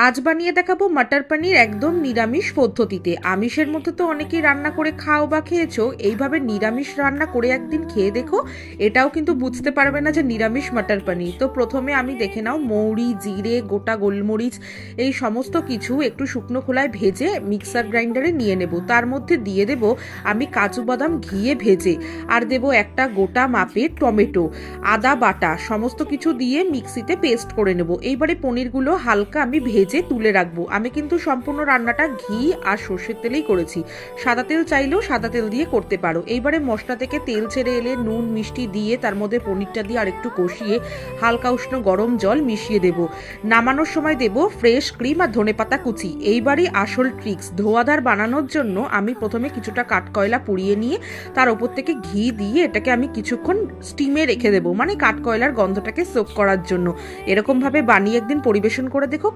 আজ বানিয়ে দেখাবো মটর পনির একদম নিরামিষ পদ্ধতিতে। আমিষের মধ্যে তো অনেকেই রান্না করে খাও বা খেয়েছো, এইভাবে নিরামিষ রান্না করে একদিন খেয়ে দেখো, এটাও কিন্তু বুঝতে পারবে না যে নিরামিষ মটর পনির। তো প্রথমে আমি দেখে নাও, মৌরি, জিরে, গোটা গোলমরিচ এই সমস্ত কিছু একটু শুকনো খোলায় ভেজে মিক্সার গ্রাইন্ডারে নিয়ে নেব। তার মধ্যে দিয়ে দেব আমি কাজু বাদাম ঘিয়ে ভেজে, আর দেব একটা গোটা মাপের টমেটো, আদা বাটা, সমস্ত কিছু দিয়ে মিক্সিতে পেস্ট করে নেব। এইবারে পনিরগুলো হালকা আমি ভেজে তুলে রাখবো। আমি কিন্তু সম্পূর্ণ রান্নাটা ঘি আর সর্ষের তেলেই করেছি, সাদা তেল চাইলেও সাদা তেল দিয়ে করতে পারো। এইবারে মশলা থেকে তেল ছেড়ে এলে নুন মিষ্টি দিয়ে তার মধ্যে পনিরটা দিয়ে আরেকটু কষিয়ে হালকা উষ্ণ গরম জল মিশিয়ে দেব। নামানোর সময় দেব ফ্রেশ ক্রিম আর ধনেপাতা কুচি। এইবারই আসল ট্রিক্স, ধোয়াধার বানানোর জন্য আমি প্রথমে কিছুটা কাঠকয়লা পুড়িয়ে নিয়ে তার ওপর থেকে ঘি দিয়ে এটাকে আমি কিছুক্ষণ স্টিমে রেখে দেবো, মানে কাঠকয়লার গন্ধটাকে সোক করার জন্য। এরকমভাবে বানিয়ে একদিন পরিবেশন করে দেখো।